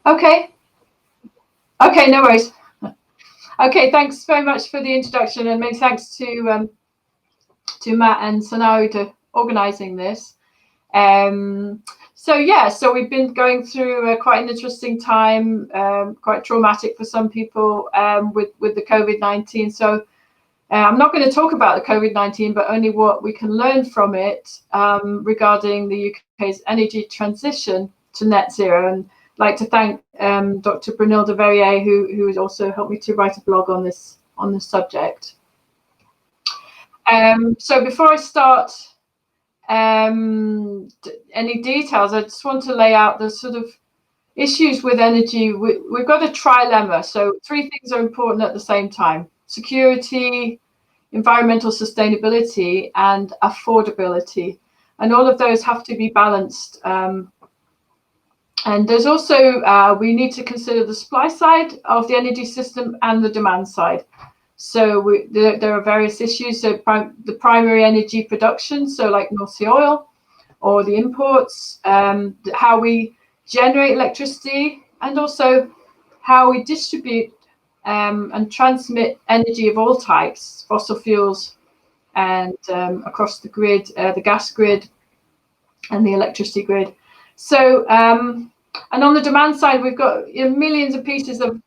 Okay. Okay, no worries. Okay, thanks very much for the introduction, and many thanks to Matt and Sanao to organising this. So we've been going through quite an interesting time, quite traumatic for some people with the COVID-19. So I'm not going to talk about the COVID-19, but only what we can learn from it regarding the UK's energy transition to net zero. And I'd like to thank Dr. Brunilde Verrier, who has also helped me to write a blog on this subject. So before I start any details, I just want to lay out the sort of issues with energy. We've got a trilemma. So three things are important at the same time: security, environmental sustainability, and affordability. And all of those have to be balanced. And there's also, we need to consider the supply side of the energy system and the demand side. So there are various issues. So the primary energy production, so like North Sea oil, or the imports, how we generate electricity, and also how we distribute and transmit energy of all types, fossil fuels, and across the grid, the gas grid, and the electricity grid. So, and on the demand side, we've got millions of pieces of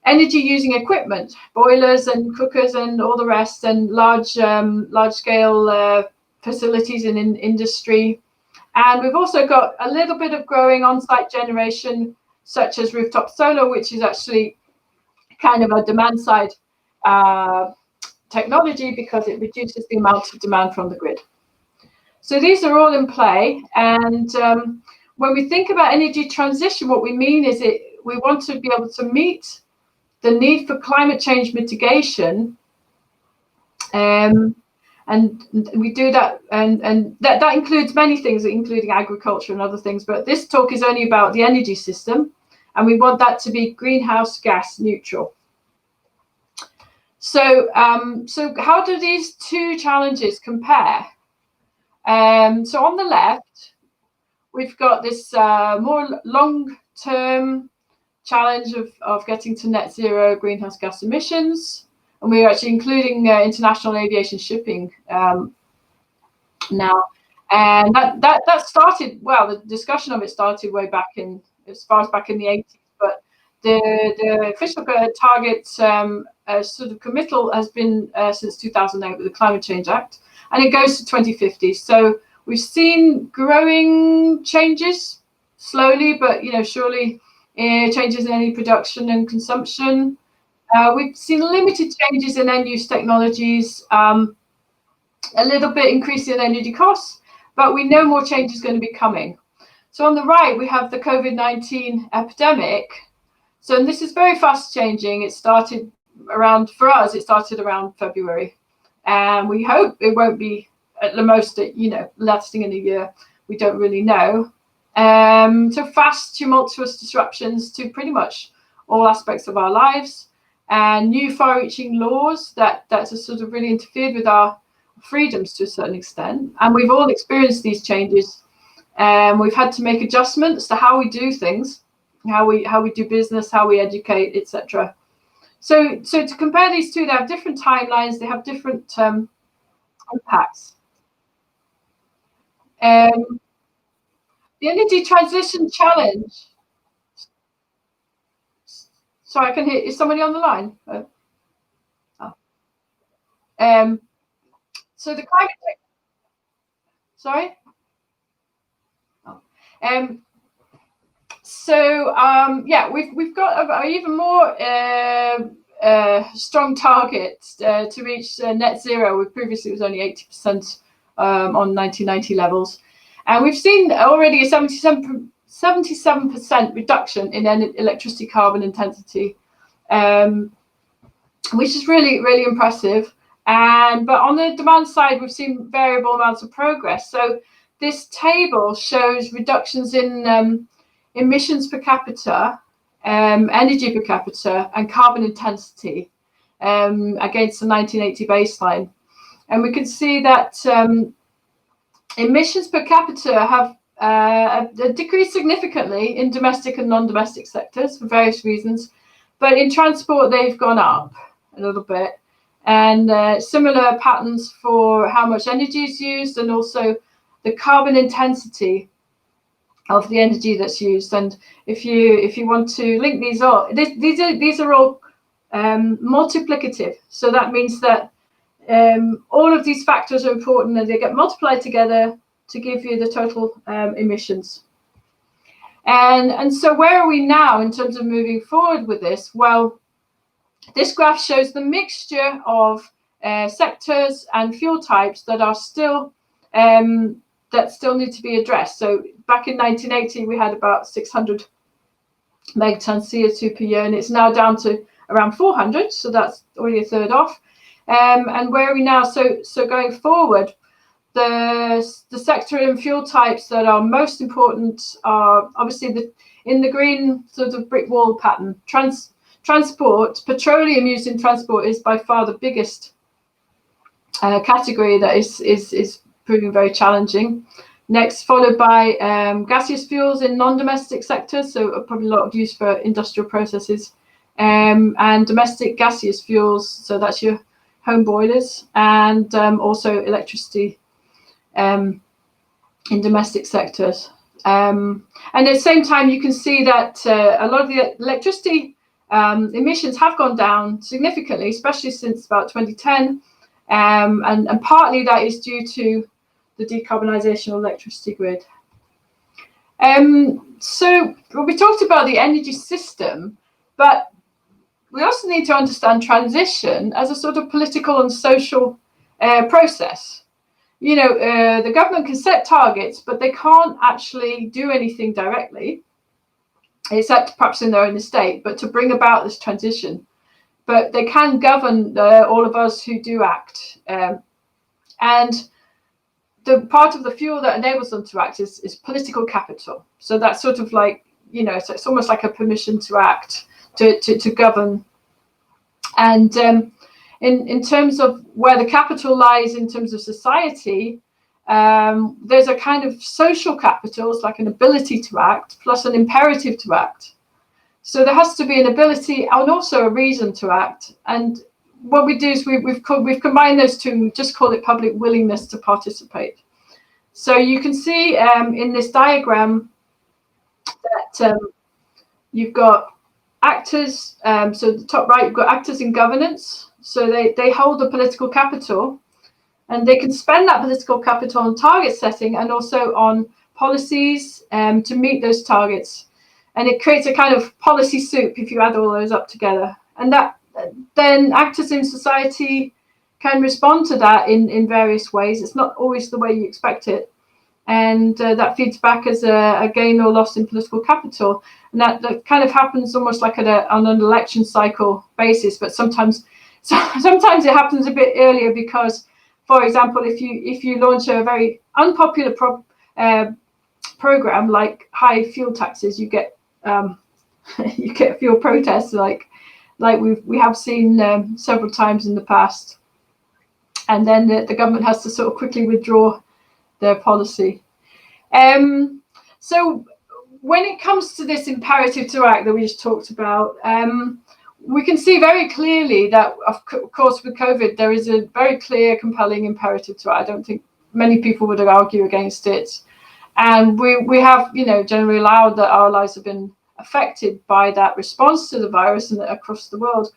energy using equipment, boilers and cookers and all the rest, and large scale facilities in industry. And we've also got a little bit of growing on-site generation, such as rooftop solar, which is actually kind of a demand side technology because it reduces the amount of demand from the grid. So these are all in play. And when we think about energy transition, what we mean is we want to be able to meet the need for climate change mitigation, and we do that, and that includes many things, including agriculture and other things. But this talk is only about the energy system, and we want that to be greenhouse gas neutral. So, so how do these two challenges compare? So on the left, we've got this more long-term challenge of getting to net zero greenhouse gas emissions, and we're actually including international aviation shipping now. And that started, well, the discussion of it started way back as far as back in the 80s, but the official target sort of committal has been since 2008 with the Climate Change Act, and it goes to 2050. So we've seen growing changes slowly, but surely changes in energy production and consumption. We've seen limited changes in end-use technologies, a little bit increase in energy costs, but we know more change is going to be coming. So on the right, we have the COVID-19 epidemic. So and this is very fast changing. It started around February. And we hope it won't be at the most, lasting in a year. We don't really know. So fast, tumultuous disruptions to pretty much all aspects of our lives, and new far-reaching laws that have sort of really interfered with our freedoms to a certain extent. And we've all experienced these changes. We've had to make adjustments to how we do things, how we do business, how we educate, etc. So to compare these two, they have different timelines, they have different impacts. The energy transition challenge. Sorry, I can hear. Is somebody on the line? So the climate. Sorry. Yeah, we've got an even more strong target to reach net zero. Previously it was only 80% on 1990 levels, and we've seen already a 77% reduction in electricity carbon intensity, which is really impressive. But on the demand side, we've seen variable amounts of progress. So this table shows reductions in emissions per capita, energy per capita, and carbon intensity against the 1980 baseline. And we can see that emissions per capita decreased significantly in domestic and non-domestic sectors for various reasons, but in transport they've gone up a little bit, and similar patterns for how much energy is used and also the carbon intensity of the energy that's used. And if you want to link these up, these are all multiplicative. So that means that all of these factors are important and they get multiplied together to give you the total emissions. And so where are we now in terms of moving forward with this? Well, this graph shows the mixture of sectors and fuel types that are still need to be addressed. So back in 1980, we had about 600 megatons CO2 per year, and it's now down to around 400. So that's already a third off. And where are we now? So going forward, the sector and fuel types that are most important are obviously in the green sort of brick wall pattern. Transport, petroleum used in transport is by far the biggest category that is proving very challenging. Next, followed by gaseous fuels in non-domestic sectors, so probably a lot of use for industrial processes, and domestic gaseous fuels, so that's your home boilers, and also electricity in domestic sectors. And at the same time, you can see that a lot of the electricity emissions have gone down significantly, especially since about 2010, and partly that is due to the decarbonisation of electricity grid. So we talked about the energy system, but we also need to understand transition as a sort of political and social process. You know, the government can set targets, but they can't actually do anything directly, except perhaps in their own estate, but to bring about this transition. But they can govern all of us who do act. And the part of the fuel that enables them to act is political capital. So that's sort of like, you know, so it's almost like a permission to act, to govern. And in terms of where the capital lies in terms of society, there's a kind of social capital, it's like an ability to act, plus an imperative to act. So there has to be an ability and also a reason to act. And what we do is we've combined those two and just call it public willingness to participate. So you can see in this diagram that you've got actors. So the top right, you've got actors in governance. So they hold the political capital, and they can spend that political capital on target setting and also on policies to meet those targets. And it creates a kind of policy soup if you add all those up together. And that then actors in society can respond to that in various ways. It's not always the way you expect it. And that feeds back as a gain or loss in political capital. And that kind of happens almost like on an election cycle basis. But sometimes it happens a bit earlier because, for example, if you launch a very unpopular program like high fuel taxes, you get fuel protests like we have seen several times in the past, and then the government has to sort of quickly withdraw their policy. So when it comes to this imperative to act that we just talked about, we can see very clearly that, of course, with COVID, there is a very clear, compelling imperative to act. I don't think many people would argue against it. And we have, you know, generally allowed that our lives have been affected by that response to the virus and across the world.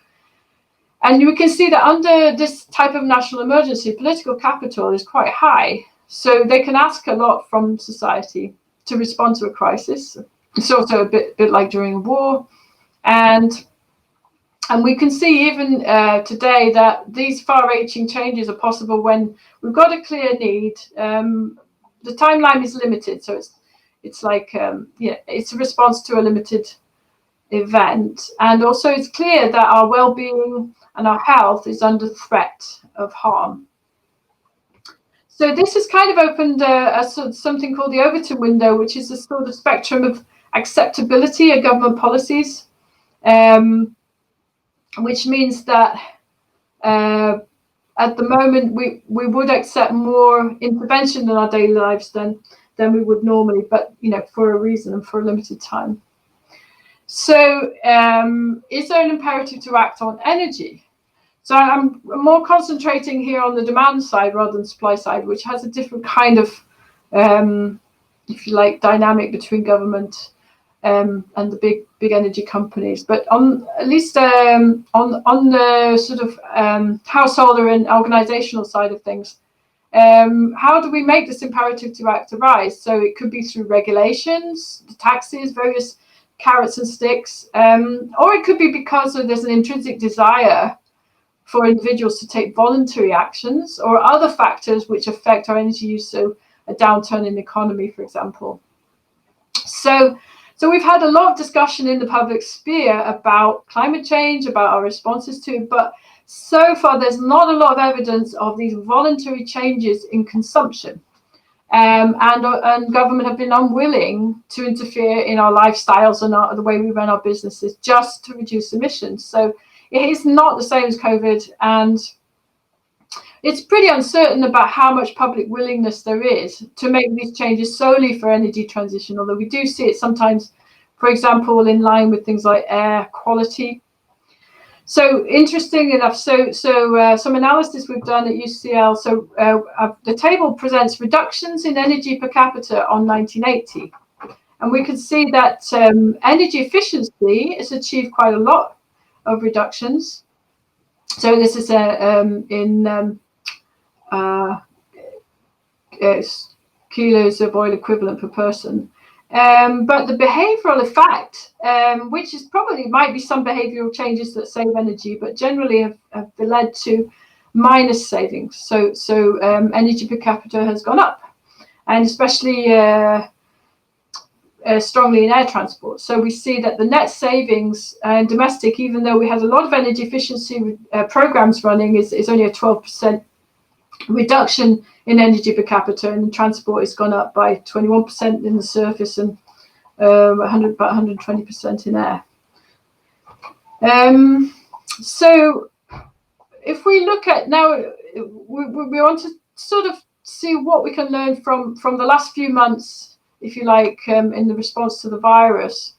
And we can see that under this type of national emergency, political capital is quite high. So they can ask a lot from society to respond to a crisis. It's also a bit like during a war. And we can see even today that these far-reaching changes are possible when we've got a clear need. The timeline is limited, so it's like it's a response to a limited event, and also it's clear that our well-being and our health is under threat of harm. So this has kind of opened something called the Overton window, which is a sort of spectrum of acceptability of government policies, which means that at the moment we would accept more intervention in our daily lives than than we would normally, but for a reason and for a limited time. So is there an imperative to act on energy? So I'm more concentrating here on the demand side rather than supply side, which has a different kind of, if you like, dynamic between government and the big energy companies. But on at least on the sort of household and organizational side of things, how do we make this imperative to act arise? So it could be through regulations, taxes, various carrots and sticks, or it could be because there's an intrinsic desire for individuals to take voluntary actions, or other factors which affect our energy use, so a downturn in the economy, for example. So we've had a lot of discussion in the public sphere about climate change, about our responses to it, but so far there's not a lot of evidence of these voluntary changes in consumption. And government have been unwilling to interfere in our lifestyles and the way we run our businesses just to reduce emissions. So it is not the same as COVID, and it's pretty uncertain about how much public willingness there is to make these changes solely for energy transition, although we do see it sometimes, for example, in line with things like air quality. So interesting enough, so some analysis we've done at UCL, so the table presents reductions in energy per capita on 1980. And we can see that energy efficiency has achieved quite a lot of reductions. So this is in kilos of oil equivalent per person. But the behavioral effect, which is probably might be some behavioral changes that save energy, but generally have led to minus savings. So energy per capita has gone up, and especially strongly in air transport. So we see that the net savings in domestic, even though we had a lot of energy efficiency programs running, is only a 12% reduction in energy per capita, and transport has gone up by 21% in the surface and about 120% in air. So if we look at now, we want to sort of see what we can learn from the last few months, if you like, in the response to the virus.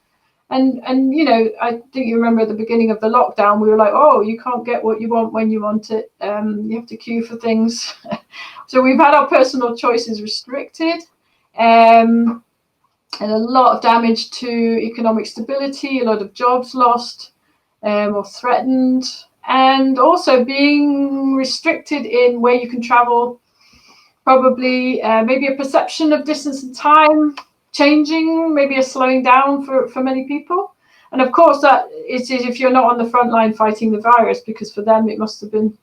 And I think you remember at the beginning of the lockdown, we were like, oh, you can't get what you want when you want it. You have to queue for things. So we've had our personal choices restricted, and a lot of damage to economic stability, a lot of jobs lost or threatened, and also being restricted in where you can travel. Probably maybe a perception of distance and time changing, maybe a slowing down for many people. And of course, that is if you're not on the front line fighting the virus, because for them it must have been,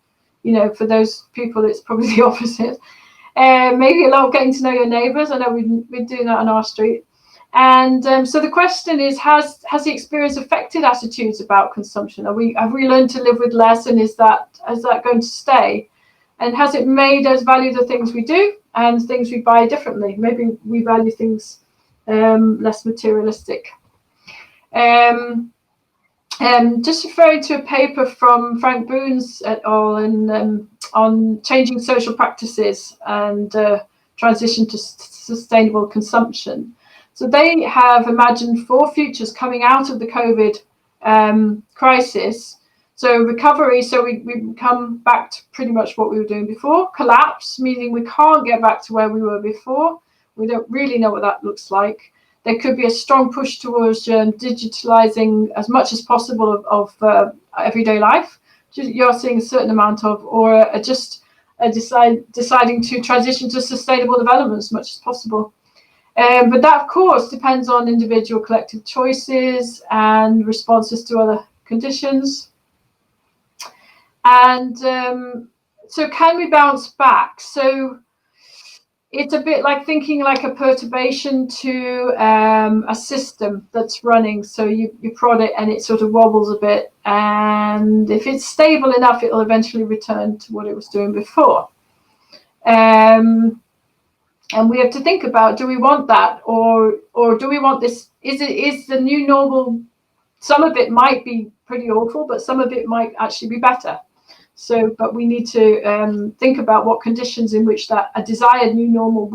for those people it's probably the opposite. Maybe a lot of getting to know your neighbours. I know we've been doing that on our street. And so the question is, has the experience affected attitudes about consumption? Have we learned to live with less, and is that going to stay? And has it made us value the things we do and things we buy differently? Maybe we value things less materialistic. Just referring to a paper from Frank Boone's et al. On changing social practices and transition to sustainable consumption. So they have imagined 4 futures coming out of the COVID crisis. So recovery, so we come back to pretty much what we were doing before. Collapse, meaning we can't get back to where we were before. We don't really know what that looks like. There could be a strong push towards digitalizing as much as possible of everyday life. You're seeing a certain amount of, or deciding to transition to sustainable development as much as possible. But that, of course, depends on individual collective choices and responses to other conditions. And so can we bounce back? So it's a bit like thinking like a perturbation to a system that's running. So you prod it and it sort of wobbles a bit. And if it's stable enough, it'll eventually return to what it was doing before. And we have to think about, do we want that? Or do we want this? Is the new normal, some of it might be pretty awful, but some of it might actually be better. So, but we need to think about what conditions in which that a desired new normal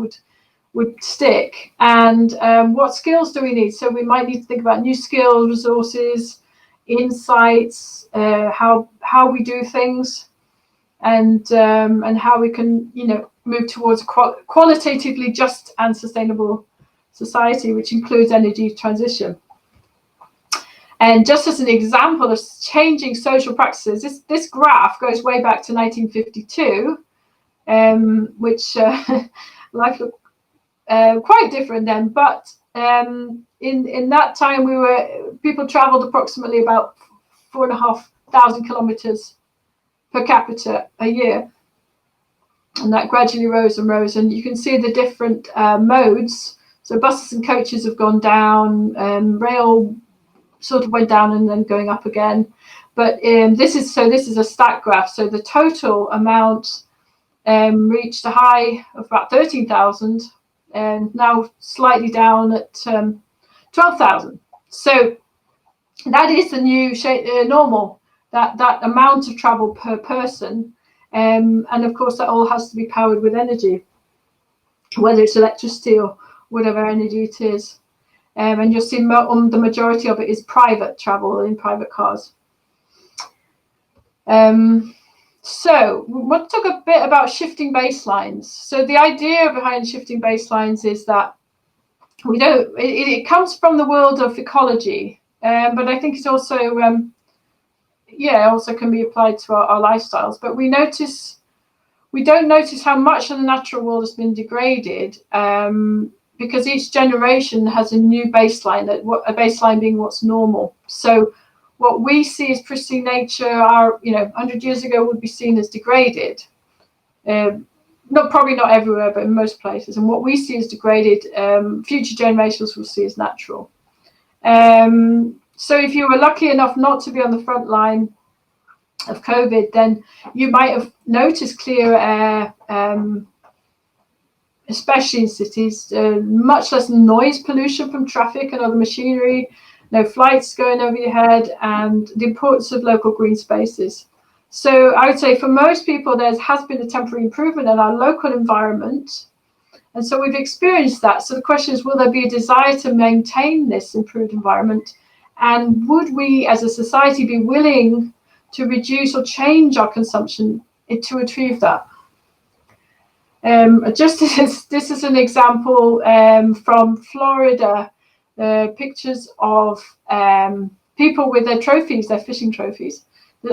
would stick, and what skills do we need? So we might need to think about new skills, resources, insights, how we do things, and how we can, move towards a qualitatively just and sustainable society, which includes energy transition. And just as an example of changing social practices, this graph goes way back to 1952, which life looked quite different then. But in that time, people traveled approximately about 4,500 kilometers per capita a year, and that gradually rose and rose. And you can see the different modes. So buses and coaches have gone down, rail sort of went down and then going up again. But this is a stack graph. So the total amount reached a high of about 13,000, and now slightly down at 12,000. So that is the new normal, that amount of travel per person. And of course, that all has to be powered with energy, whether it's electricity or whatever energy it is. And you'll see the majority of it is private travel in private cars. So we want to talk a bit about shifting baselines. So the idea behind shifting baselines is that it comes from the world of ecology, but I think it's also also can be applied to our lifestyles. But we don't notice how much of the natural world has been degraded, because each generation has a new baseline, a baseline being what's normal. So what we see as pristine nature, 100 years ago would be seen as degraded. Probably not everywhere, but in most places. And what we see as degraded, future generations will see as natural. So if you were lucky enough not to be on the front line of COVID, then you might have noticed clearer air, especially in cities, much less noise pollution from traffic and other machinery, no flights going over your head, and the importance of local green spaces. So I would say for most people, there has been a temporary improvement in our local environment. And so we've experienced that. So the question is, will there be a desire to maintain this improved environment? And would we as a society be willing to reduce or change our consumption to achieve that? Just this is an example from Florida, pictures of people with their trophies, their fishing trophies.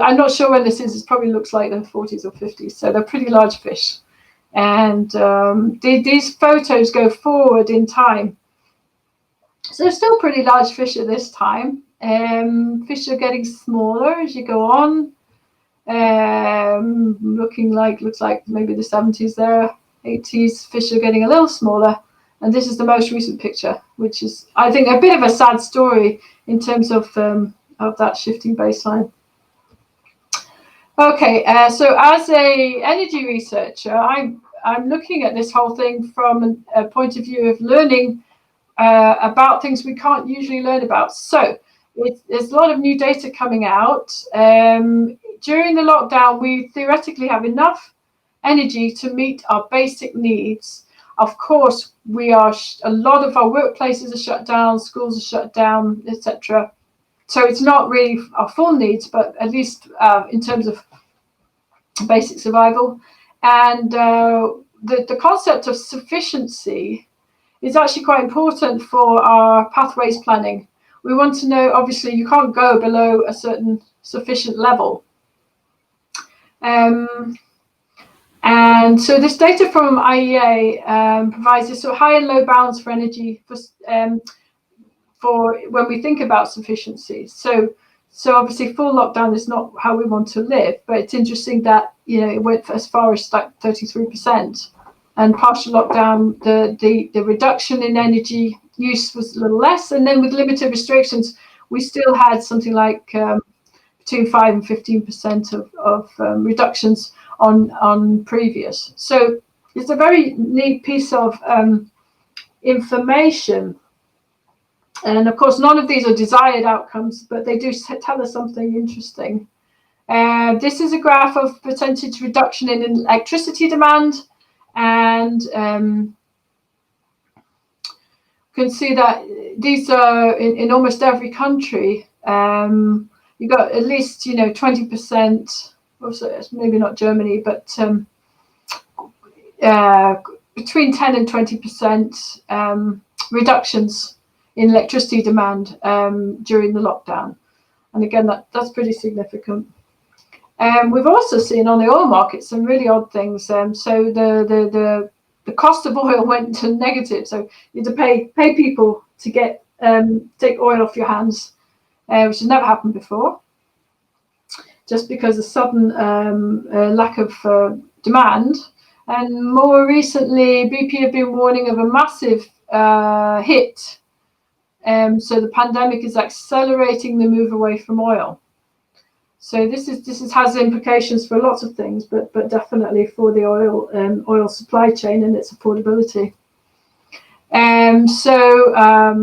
I'm not sure when this is. It probably looks like the 40s or 50s. So they're pretty large fish. And these photos go forward in time. So they're still pretty large fish at this time. Fish are getting smaller as you go on. Looks like maybe the 70s there, 80s. Fish are getting a little smaller. And this is the most recent picture, which is, I think, a bit of a sad story in terms of that shifting baseline. Okay, so as a energy researcher, I'm looking at this whole thing from a point of view of learning about things we can't usually learn about. So there's a lot of new data coming out. During the lockdown, we theoretically have enough energy to meet our basic needs. Of course, a lot of our workplaces are shut down, schools are shut down, etc. So it's not really our full needs, but at least in terms of basic survival. And the concept of sufficiency is actually quite important for our pathways planning. We want to know, obviously, you can't go below a certain sufficient level. And so this data from IEA provides this sort of high and low bounds for energy for when we think about sufficiency. So obviously full lockdown is not how we want to live, but it's interesting that it went as far as like 33%, and partial lockdown, the reduction in energy use was a little less, and then with limited restrictions, we still had something like between 5 and 15% of reductions on previous. So it's a very neat piece of information. And of course, none of these are desired outcomes, but they do tell us something interesting. This is a graph of percentage reduction in electricity demand, and can see that these are in almost every country. You've got at least 20%. Also, it's maybe not Germany, but between 10 and 20% reductions in electricity demand during the lockdown. And again, that's pretty significant. We've also seen on the oil market some really odd things. So the cost of oil went to negative. So you had to pay people to get take oil off your hands, which has never happened before. Just because of sudden lack of demand. And more recently, BP have been warning of a massive hit. So the pandemic is accelerating the move away from oil. So this has implications for lots of things, but definitely for the oil supply chain and its affordability. So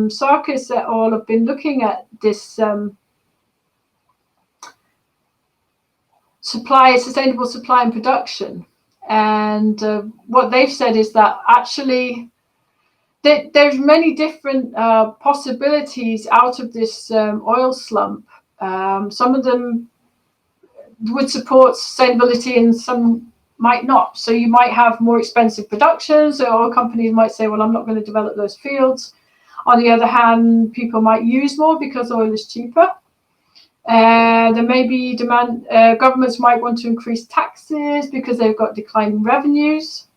Sarkis et al. Have been looking at this sustainable supply and production, and what they've said is that actually there's many different possibilities out of this oil slump. Some of them would support sustainability and some might not. So you might have more expensive production. So oil companies might say, well, I'm not going to develop those fields. On the other hand, people might use more because oil is cheaper. There may be demand. Governments might want to increase taxes because they've got declining revenues.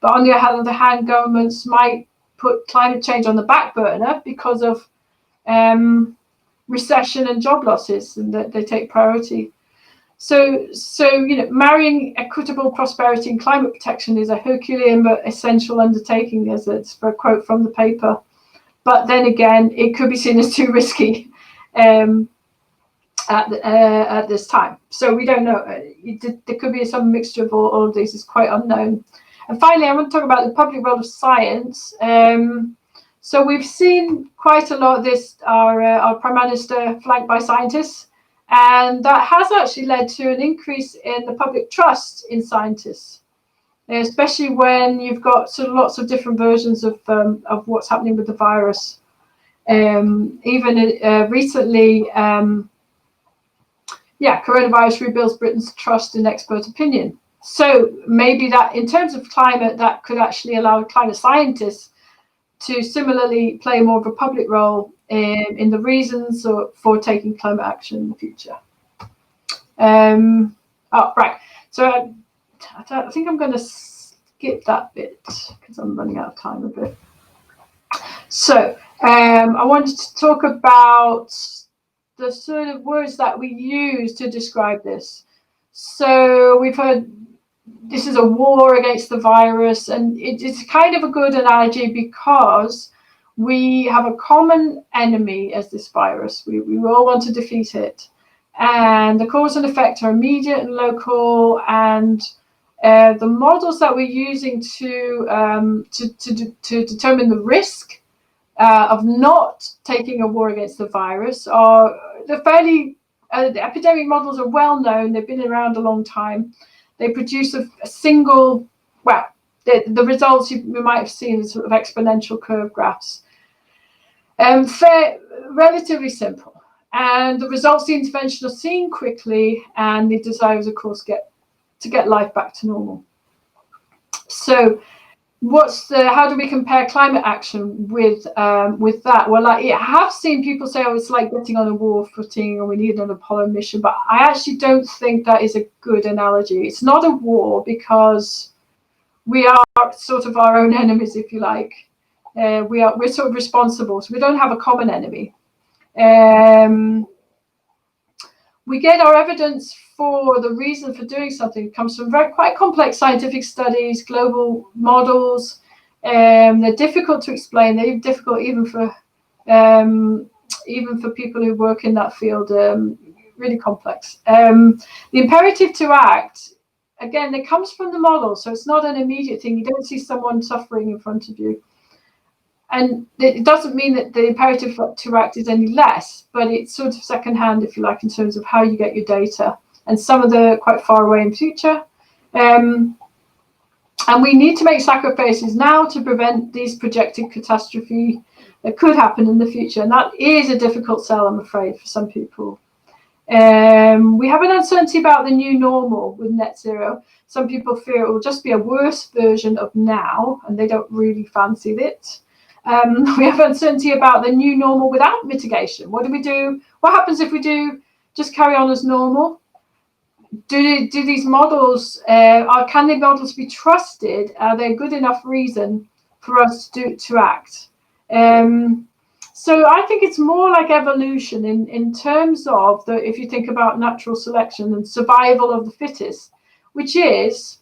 But on the other hand, governments might put climate change on the back burner because of recession and job losses, and that they take priority. So marrying equitable prosperity and climate protection is a Herculean but essential undertaking, as it's for a quote from the paper. But then again, it could be seen as too risky at this time. So we don't know. There could be some mixture of all of these. It's quite unknown. And finally, I want to talk about the public role of science. So we've seen quite a lot of this, our Prime Minister flanked by scientists, and that has actually led to an increase in the public trust in scientists, especially when you've got sort of lots of different versions of what's happening with the virus. Even recently, coronavirus rebuilds Britain's trust in expert opinion. So maybe that, in terms of climate, that could actually allow climate scientists to similarly play more of a public role in the reasons for taking climate action in the future. Right. So I think I'm going to skip that bit because I'm running out of time a bit. So I wanted to talk about the sort of words that we use to describe this. So we've heard this is a war against the virus, and it's kind of a good analogy because we have a common enemy as this virus. We all want to defeat it, and the cause and effect are immediate and local, and the models that we're using to determine the risk of not taking a war against the virus are the epidemic models are well known. They've been around a long time. They produce a single, the results we might have seen as sort of exponential curve graphs. Relatively simple. And the results, the intervention are seen quickly, and the desire is, of course, to get life back to normal. So how do we compare climate action with that? Well, I have seen people say, oh, it's like getting on a war footing, or we need an Apollo mission, but I actually don't think that is a good analogy. It's not a war because we are sort of our own enemies, if you like. We're sort of responsible, so we don't have a common enemy. We get our evidence for the reason for doing something. It comes from quite complex scientific studies, global models. They're difficult to explain. They're difficult even for people who work in that field. Really complex. The imperative to act, again, it comes from the model, so it's not an immediate thing. You don't see someone suffering in front of you. And it doesn't mean that the imperative to act is any less, but it's sort of secondhand, if you like, in terms of how you get your data. And some of them are quite far away in the future. And we need to make sacrifices now to prevent these projected catastrophe. that could happen in the future, and that is a difficult sell, I'm afraid, for some people. We have an uncertainty about the new normal with net zero. Some people fear it will just be a worse version of now, and they don't really fancy it. We have uncertainty about the new normal without mitigation. What do we do? What happens if we do just carry on as normal? Do these models, can the models be trusted? Are they good enough reason for us to act? So I think it's more like evolution in terms of if you think about natural selection and survival of the fittest, which is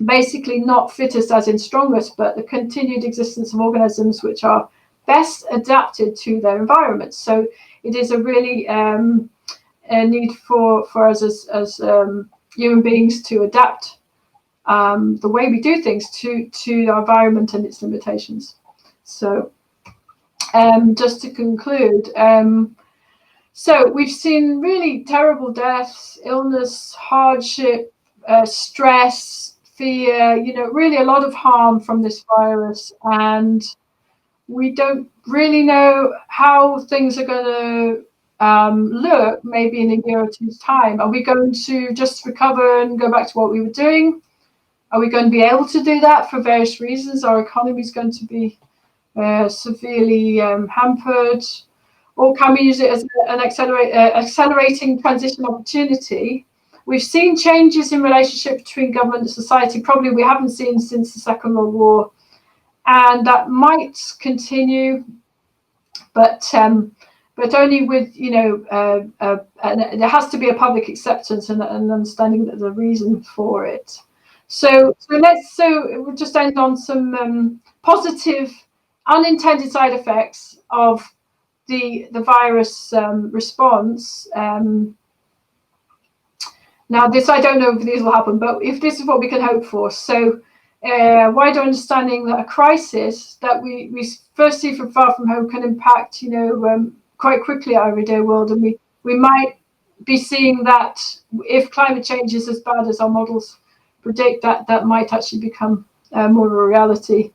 basically not fittest as in strongest, but the continued existence of organisms which are best adapted to their environment. So it is a really a need for us as human beings to adapt the way we do things to our environment and its limitations. So just to conclude, so we've seen really terrible deaths, illness, hardship, stress, fear, really a lot of harm from this virus, and we don't really know how things are going to look maybe in a year or two's time. Are we going to just recover and go back to what we were doing? Are we going to be able to do that for various reasons? Our economy is going to be severely hampered, or can we use it as an accelerating transition opportunity? We've seen changes in relationship between government and society, probably we haven't seen since the Second World War, and that might continue, but only with there has to be a public acceptance and an understanding that there's a reason for it. So we'll just end on some positive unintended side effects of the virus response. Now this, I don't know if these will happen, but if this is what we can hope for. So wider understanding that a crisis that we first see from far from home can impact quite quickly our everyday world, and we might be seeing that if climate change is as bad as our models predict, that might actually become more of a reality.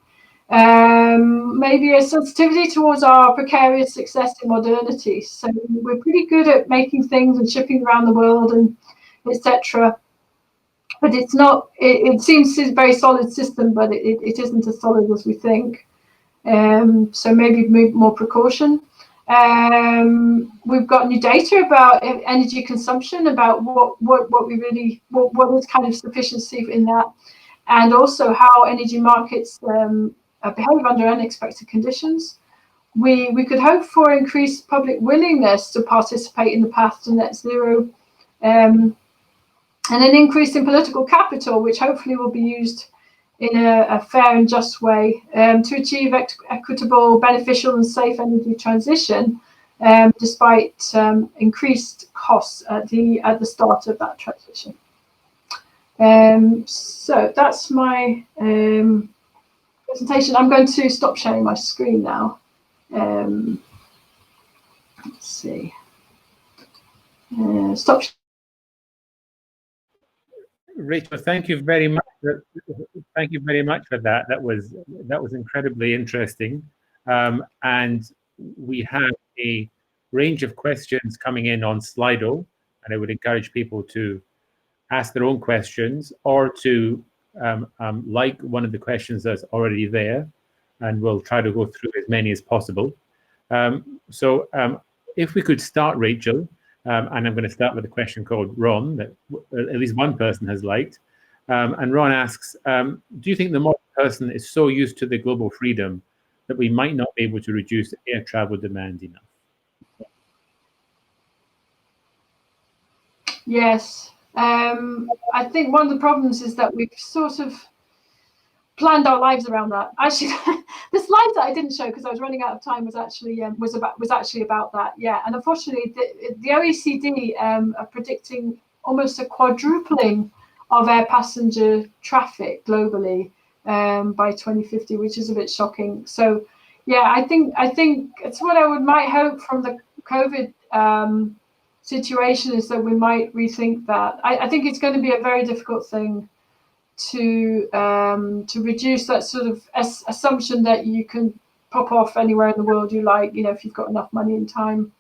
Maybe a sensitivity towards our precarious success in modernity. So we're pretty good at making things and shipping around the world and etc. But it's not. It seems a very solid system, but it isn't as solid as we think. So maybe more precaution. We've got new data about energy consumption, about what we really what is kind of sufficiency in that, and also how energy markets behave under unexpected conditions. We could hope for increased public willingness to participate in the path to net zero, and an increase in political capital, which hopefully will be used in a fair and just way to achieve equitable, beneficial and safe energy transition, despite increased costs at the start of that transition. So that's my presentation. I'm going to stop sharing my screen now. Let's see. Stop. Rachel, thank you very much. Thank you very much for that. That was incredibly interesting, and we have a range of questions coming in on Slido, and I would encourage people to ask their own questions or to like one of the questions that's already there, and we'll try to go through as many as possible. So if we could start, Rachel, and I'm going to start with a question called Ron that at least one person has liked. And Ron asks, do you think the modern person is so used to the global freedom that we might not be able to reduce air travel demand enough? Yes. I think one of the problems is that we've sort of planned our lives around that. Actually, the slide that I didn't show because I was running out of time was actually about that. Yeah, and unfortunately, the OECD are predicting almost a quadrupling of air passenger traffic globally by 2050, which is a bit shocking. So, yeah, I think it's what I might hope from the COVID situation is that we might rethink that. I think it's going to be a very difficult thing to reduce that sort of assumption that you can pop off anywhere in the world you like, if you've got enough money and time.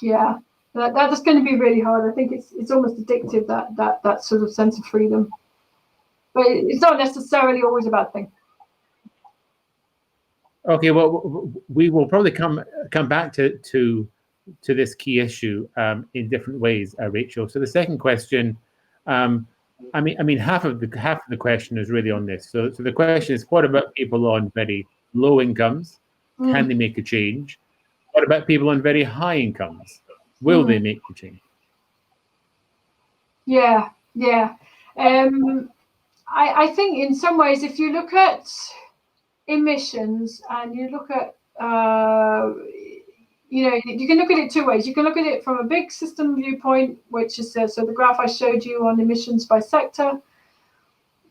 Yeah, that's going to be really hard. I think it's almost addictive, that sort of sense of freedom. But it's not necessarily always a bad thing. Okay, well, we will probably come back to this key issue in different ways, Rachel. So the second question, I mean, half of the question is really on this. So the question is, what about people on very low incomes? Can they make a change? What about people on very high incomes? Will they make the change? Yeah. I think in some ways, if you look at emissions and you look at, you can look at it two ways. You can look at it from a big system viewpoint, which is so the graph I showed you on emissions by sector,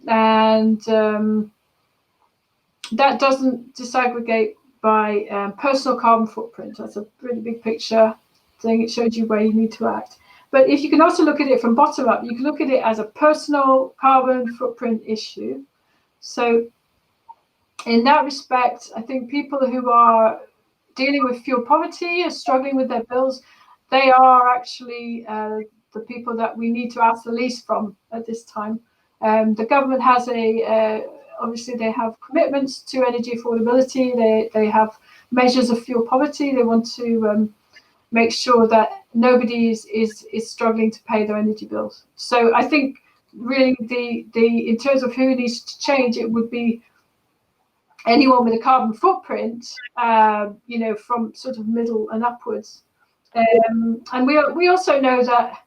and that doesn't disaggregate by personal carbon footprint. That's a really big picture thing. It showed you where you need to act. But if you can also look at it from bottom up, you can look at it as a personal carbon footprint issue. So in that respect, I think people who are dealing with fuel poverty, are struggling with their bills, they are actually the people that we need to ask the least from at this time. The government has obviously they have commitments to energy affordability. They have measures of fuel poverty. They want to make sure that nobody is struggling to pay their energy bills. So I think really the in terms of who needs to change, it would be anyone with a carbon footprint, from sort of middle and upwards. And we also know that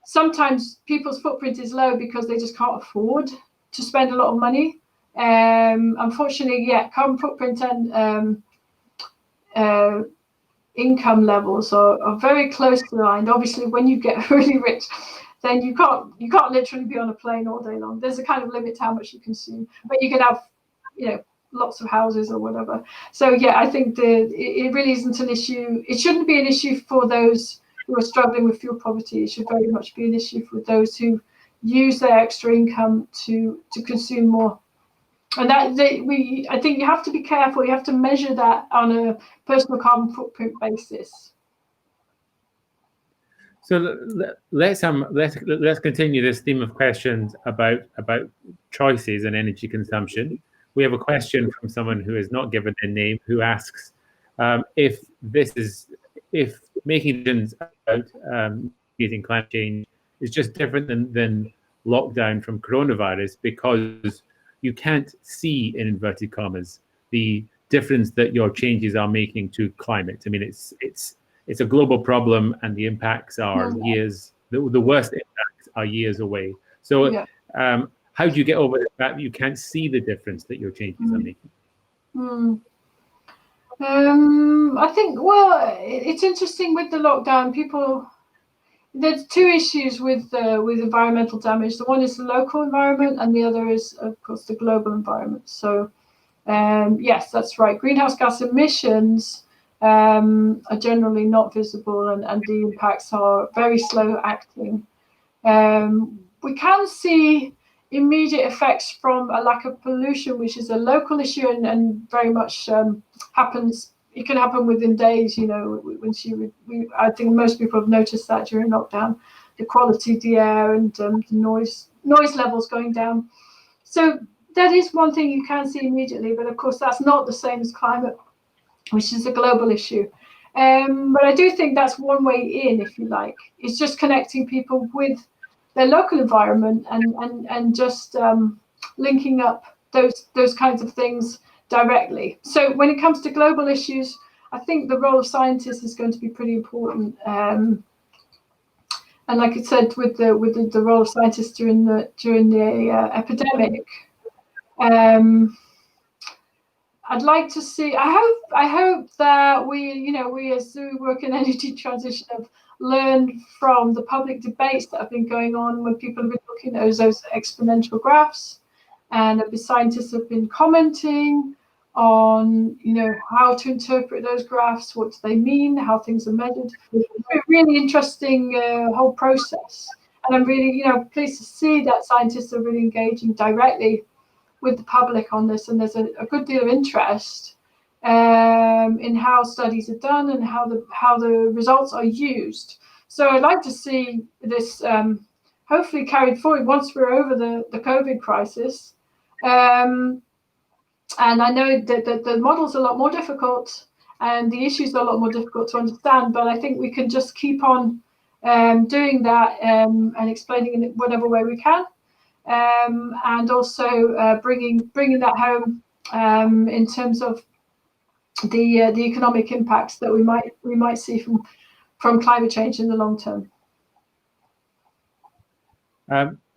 sometimes people's footprint is low because they just can't afford to spend a lot of money. Unfortunately, carbon footprint and income levels are very closely aligned. Obviously, when you get really rich, then you can't literally be on a plane all day long. There's a kind of limit to how much you consume, but you can have, lots of houses or whatever. So I think it really isn't an issue. It shouldn't be an issue for those who are struggling with fuel poverty. It should very much be an issue for those who use their extra income to consume more. And I think you have to be careful. You have to measure that on a personal carbon footprint basis. So let's continue this theme of questions about choices and energy consumption. We have a question from someone who is not given their name, who asks if making decisions about mitigating climate change is just different than lockdown from coronavirus, because you can't see, in inverted commas, the difference that your changes are making to climate. I mean, it's a global problem, and the impacts are years. The worst impacts are years away. So, how do you get over the fact that you can't see the difference that your changes are making? I think, it's interesting with the lockdown. There's two issues with environmental damage. The one is the local environment, and the other is, of course, the global environment. So, yes, that's right. Greenhouse gas emissions are generally not visible, and the impacts are very slow acting. We can see immediate effects from a lack of pollution, which is a local issue and very much happens. It can happen within days. I think most people have noticed that during lockdown, the quality of the air and the noise levels going down. So that is one thing you can see immediately, but of course that's not the same as climate, which is a global issue. But I do think that's one way in, if you like. It's just connecting people with their local environment and just linking up those kinds of things directly. So when it comes to global issues, I think the role of scientists is going to be pretty important. And like I said, with the role of scientists during the epidemic, I'd like to see. I hope that we as who work in energy transition have learned from the public debates that have been going on, when people have been looking at those exponential graphs, and the scientists have been commenting on how to interpret those graphs, what do they mean, how things are measured. It's a really interesting whole process, and I'm really pleased to see that scientists are really engaging directly with the public on this, and there's a good deal of interest in how studies are done and how the results are used. So I'd like to see this hopefully carried forward once we're over the COVID crisis. And I know that the model's a lot more difficult and the issues are a lot more difficult to understand, but I think we can just keep on doing that and explaining in whatever way we can, and also bringing that home in terms of the economic impacts that we might see from climate change in the long term.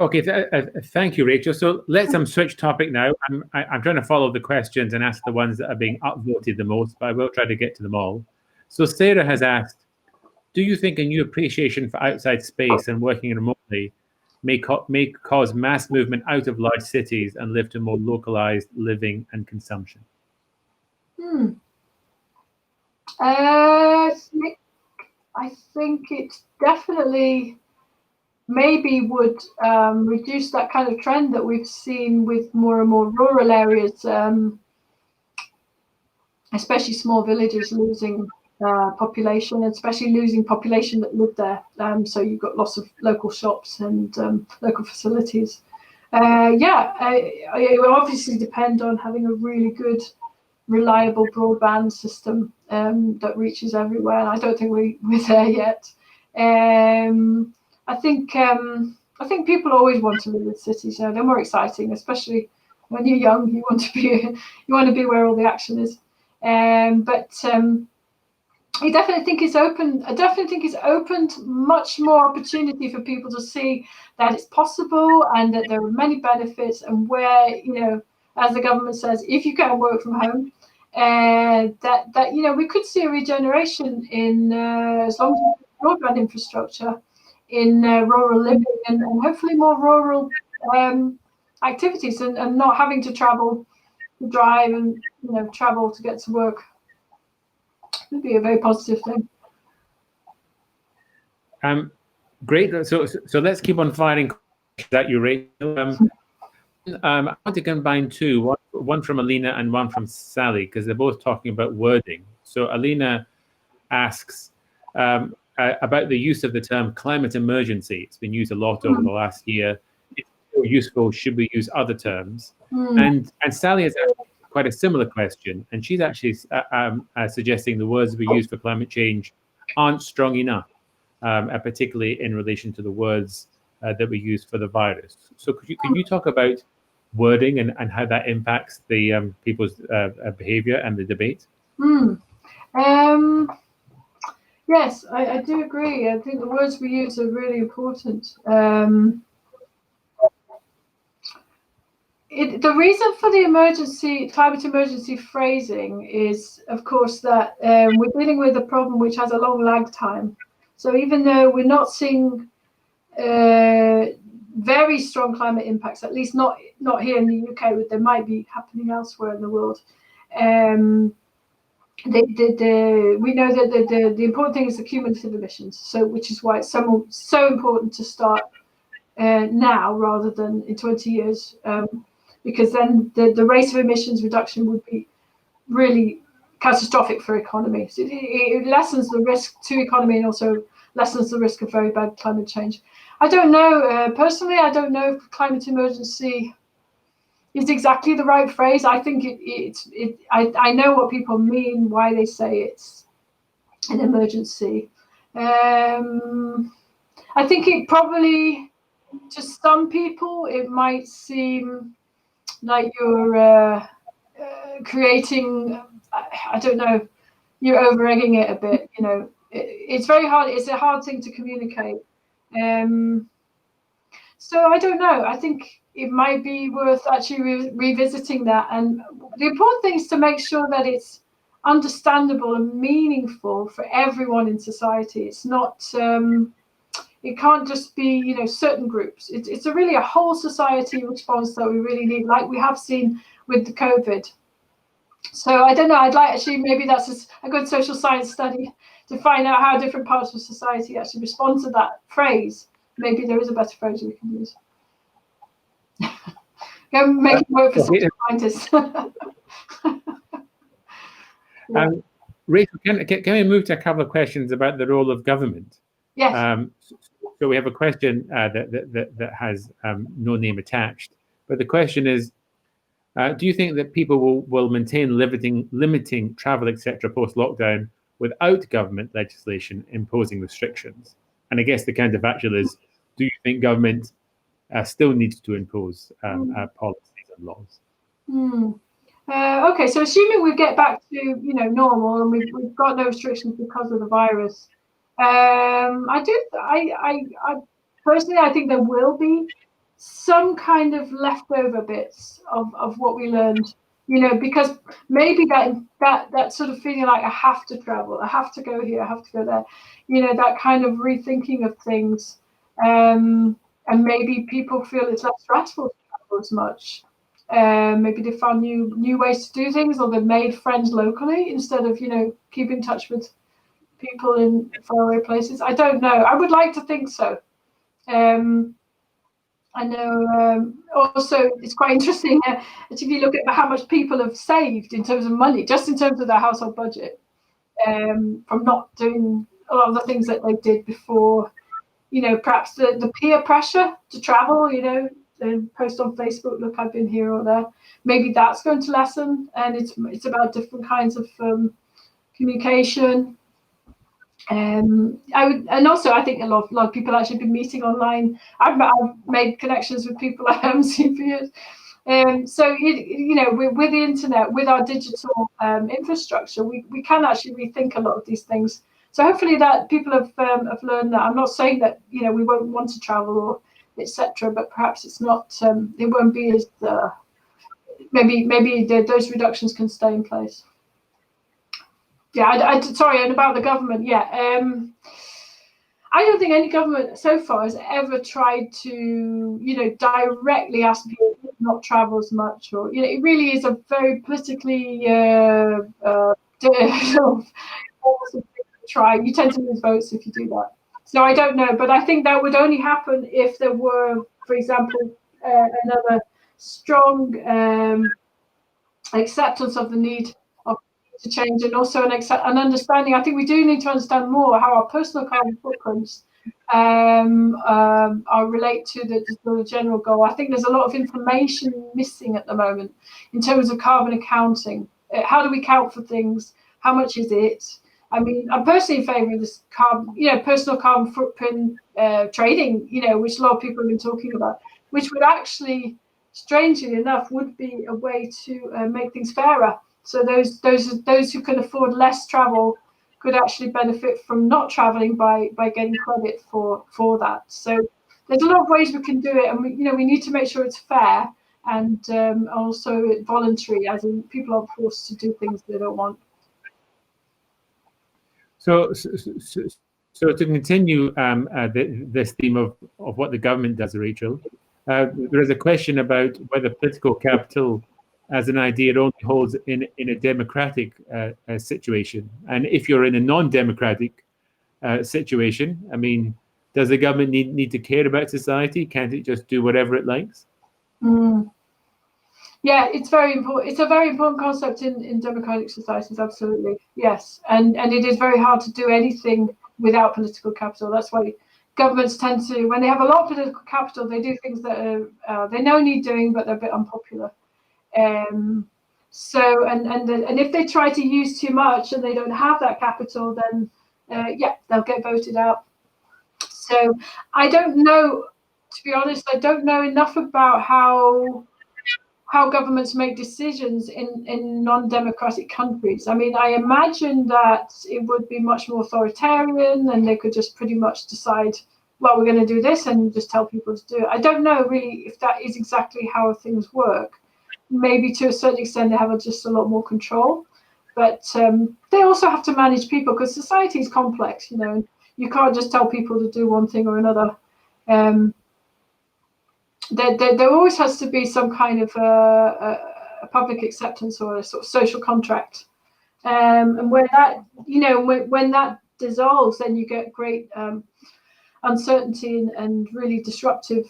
Okay, thank you, Rachel. So let's switch topic now. I'm trying to follow the questions and ask the ones that are being upvoted the most, but I will try to get to them all. So Sarah has asked, do you think a new appreciation for outside space and working remotely may cause mass movement out of large cities and live to more localized living and consumption? I think it definitely maybe would reduce that kind of trend that we've seen with more and more rural areas, especially small villages losing population, especially losing population that live there. So you've got lots of local shops and local facilities. It will obviously depend on having a really good, reliable broadband system that reaches everywhere. And I don't think we're there yet. I think people always want to live in cities. They're more exciting, especially when you're young. You want to be where all the action is. I definitely think it's opened. I definitely think it's opened much more opportunity for people to see that it's possible and that there are many benefits. And where, as the government says, if you can work from home, that we could see a regeneration in as long as broadband infrastructure in rural living and hopefully more rural activities and not having to drive and travel to get to work. Would be a very positive thing. Great. So let's keep on firing at you, Rachel. I want to combine two, one from Alina and one from Sally, because they're both talking about wording. So Alina asks about the use of the term climate emergency. It's been used a lot over the last year. It's still useful. Should we use other terms? And Sally has asked quite a similar question, and she's actually suggesting the words we use for climate change aren't strong enough, particularly in relation to the words that we use for the virus. So can you talk about wording and how that impacts the people's behavior and the debate? Yes, I do agree. I think the words we use are really important. The reason for the climate emergency phrasing is, of course, that we're dealing with a problem which has a long lag time. So even though we're not seeing very strong climate impacts, at least not here in the UK, but they might be happening elsewhere in the world. We know that the important thing is the cumulative emissions. So which is why it's so important to start now rather than in 20 years. Because then the rate of emissions reduction would be really catastrophic for economies. It lessens the risk to economy and also lessens the risk of very bad climate change. I don't know, personally, I don't know if climate emergency is exactly the right phrase. I think I know what people mean, why they say it's an emergency. I think it probably, to some people, it might seem like you're creating, I don't know, you're over-egging it a bit. It's very hard. It's a hard thing to communicate. So I don't know. I think it might be worth actually revisiting that. And the important thing is to make sure that it's understandable and meaningful for everyone in society. It's not. It can't just be, certain groups. It's really a whole society response that we really need, like we have seen with the COVID. So I don't know. I'd like maybe that's a good social science study to find out how different parts of society actually respond to that phrase. Maybe there is a better phrase we can use. Go make it work for some scientists. Rachel, can we move to a couple of questions about the role of government? Yes. So we have a question that has no name attached, but the question is, do you think that people will maintain limiting travel, etc., post-lockdown without government legislation imposing restrictions? And I guess the counterfactual is, do you think government still needs to impose policies and laws? Okay, so assuming we get back to normal and we've got no restrictions because of the virus, I personally, I think there will be some kind of leftover bits of what we learned, because maybe that sort of feeling like I have to travel, I have to go here, I have to go there, that kind of rethinking of things, and maybe people feel it's less stressful to travel as much. Maybe they found new ways to do things, or they've made friends locally instead of keeping in touch with people in faraway places. I don't know. I would like to think so. I know. Also, it's quite interesting if you look at how much people have saved in terms of money, just in terms of their household budget, from not doing a lot of the things that they did before. Perhaps the peer pressure to travel, and post on Facebook, look, I've been here or there. Maybe that's going to lessen, and it's about different kinds of communication. I think a lot of people actually been meeting online. I've made connections with people I haven't seen for years. So with the internet, with our digital infrastructure, we can actually rethink a lot of these things. So hopefully that people have learned that. I'm not saying that we won't want to travel or etc., but perhaps it's not. It won't be as maybe those reductions can stay in place. Yeah, sorry, and about the government, I don't think any government so far has ever tried to, directly ask people to not travel as much, or it really is a very politically try. You tend to lose votes if you do that. So I don't know, but I think that would only happen if there were, for example, another strong acceptance of the need to change, and also an understanding. I think we do need to understand more how our personal carbon footprints relate to the general goal. I think there's a lot of information missing at the moment in terms of carbon accounting. How do we count for things? How much is it? I mean, I'm personally in favour of this personal carbon footprint trading, which a lot of people have been talking about, which would actually, strangely enough, would be a way to make things fairer. So those who can afford less travel could actually benefit from not traveling by getting credit for that. So there's a lot of ways we can do it, and we need to make sure it's fair and also voluntary, as in people aren't forced to do things they don't want. So to continue this theme of what the government does, Rachel, there is a question about whether political capital as an idea only holds in a democratic situation. And if you're in a non-democratic situation, I mean, does the government need to care about society? Can't it just do whatever it likes? Yeah, it's very important. It's a very important concept in democratic societies, absolutely. Yes, and it is very hard to do anything without political capital. That's why governments tend to, when they have a lot of political capital, they do things that they know need doing, but they're a bit unpopular. So if they try to use too much and they don't have that capital, then they'll get voted out. So I don't know, to be honest, I don't know enough about how governments make decisions in non-democratic countries. I mean, I imagine that it would be much more authoritarian, and they could just pretty much decide, well, we're going to do this, and just tell people to do it. I don't know really if that is exactly how things work. Maybe to a certain extent they have just a lot more control, but they also have to manage people, because society is complex. You can't just tell people to do one thing or another. There always has to be some kind of a public acceptance or a sort of social contract, and when that when that dissolves, then you get great uncertainty and really disruptive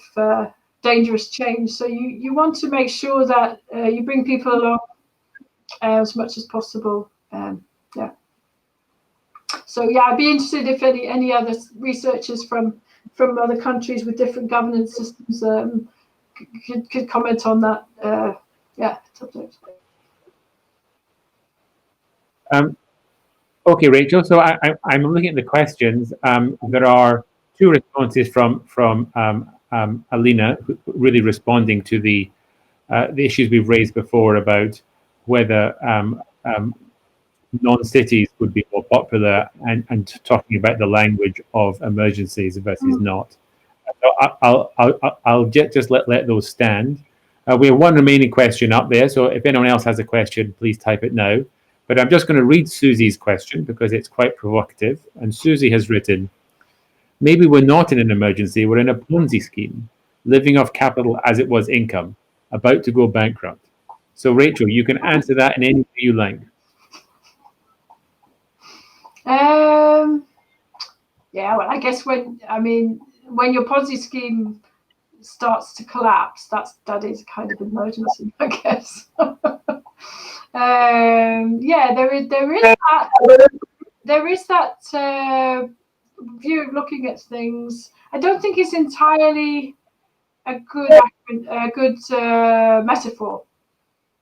dangerous change. So you want to make sure that you bring people along as much as possible. Yeah. So yeah, I'd be interested if any other researchers from other countries with different governance systems could comment on that. Yeah, subject. Okay, Rachel. So I'm looking at the questions. There are two responses from Alina, really responding to the issues we've raised before about whether non-cities would be more popular, and talking about the language of emergencies versus not. So I'll just let those stand. We have one remaining question up there, so if anyone else has a question, please type it now. But I'm just going to read Susie's question because it's quite provocative. And Susie has written, maybe we're not in an emergency, we're in a Ponzi scheme, living off capital as it was income, about to go bankrupt. So Rachel, you can answer that in any way you like. Yeah, well, I guess when your Ponzi scheme starts to collapse, that is kind of an emergency, I guess. Yeah, there is that view of looking at things. I don't think it's entirely a good metaphor.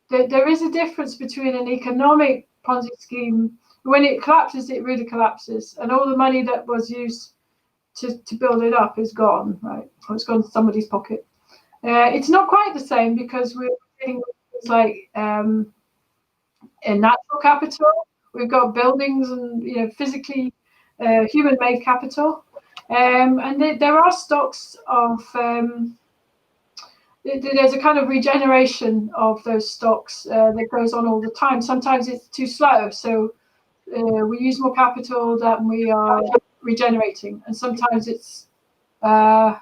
There is a difference between an economic Ponzi scheme. When it collapses, it really collapses, and all the money that was used to build it up is gone, right? Or it's gone to somebody's pocket. It's not quite the same because we're dealing with things like in natural capital. We've got buildings and physically human-made capital, and there are stocks of. There's a kind of regeneration of those stocks that goes on all the time. Sometimes it's too slow, so we use more capital than we are regenerating, and sometimes it's like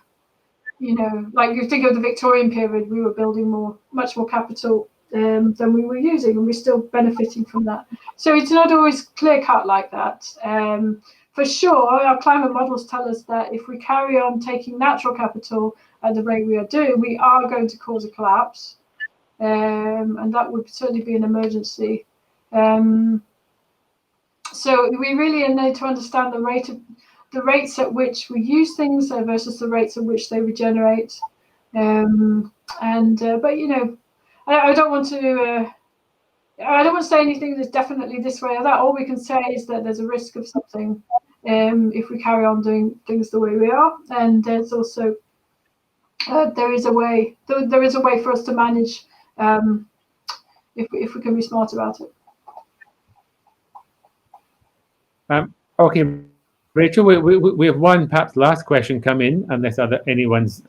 you think of the Victorian period, we were building much more capital than we were using, and we're still benefiting from that. So it's not always clear cut like that. For sure, our climate models tell us that if we carry on taking natural capital at the rate we are doing, we are going to cause a collapse, and that would certainly be an emergency. So we really need to understand the rates at which we use things versus the rates at which they regenerate. But I don't want to. I don't want to say anything that's definitely this way or that. All we can say is that there's a risk of something if we carry on doing things the way we are, and there's also there is a way for us to manage if we can be smart about it. Okay, Rachel, we have one perhaps last question come in, unless anyone's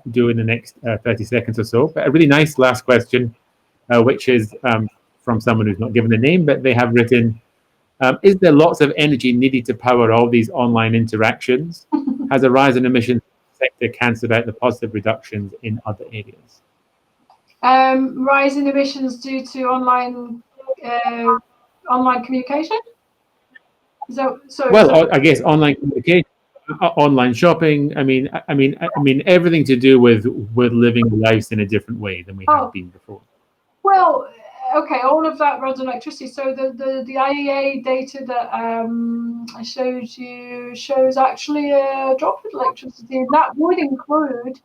due in the next 30 seconds or so. But a really nice last question, which is from someone who's not given the name, but they have written, is there lots of energy needed to power all these online interactions? Has a rise in emissions sector cancelled out the positive reductions in other areas? Rise in emissions due to online communication? I guess online communication, online shopping. I mean, everything to do with living lives in a different way than we have been before. Well, okay, all of that runs on electricity. So the IEA data that I showed you shows actually a drop in electricity, and that would include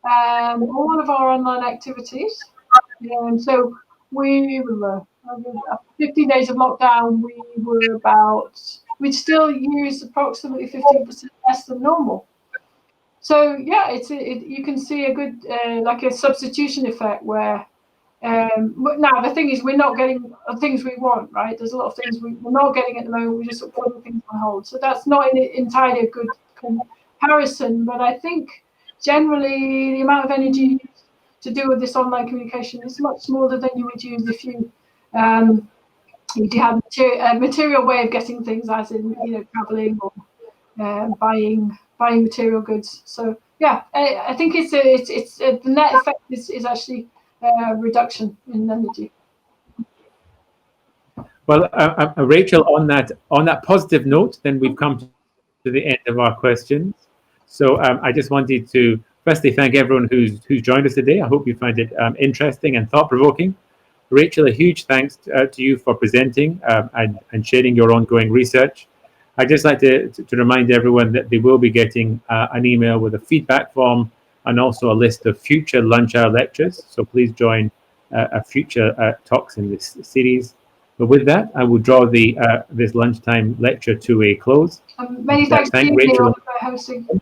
all of our online activities. So we were 15 days of lockdown. We'd still use approximately 15% less than normal. So yeah, you can see a good like a substitution effect where. Now the thing is, we're not getting the things we want, right? There's a lot of things we're not getting at the moment. We're just sort of putting things on hold. So that's not entirely a good comparison. But I think generally the amount of energy used to do with this online communication is much smaller than you would use if you have a material way of getting things, as in traveling or buying material goods. So yeah, I think it's the net effect is actually reduction in energy. Well, Rachel, on that positive note, then we've come to the end of our questions. So I just wanted to firstly thank everyone who's joined us today. I hope you find it interesting and thought-provoking. Rachel, a huge thanks to you for presenting and sharing your ongoing research. I'd just like to remind everyone that they will be getting an email with a feedback form and also a list of future lunch hour lectures. So please join future talks in this series. But with that, I will draw this lunchtime lecture to a close. Many thanks to you, Rachel, Neil, for hosting.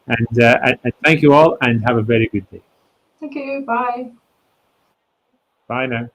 And thank you all, and have a very good day. Thank you. Bye. Bye now.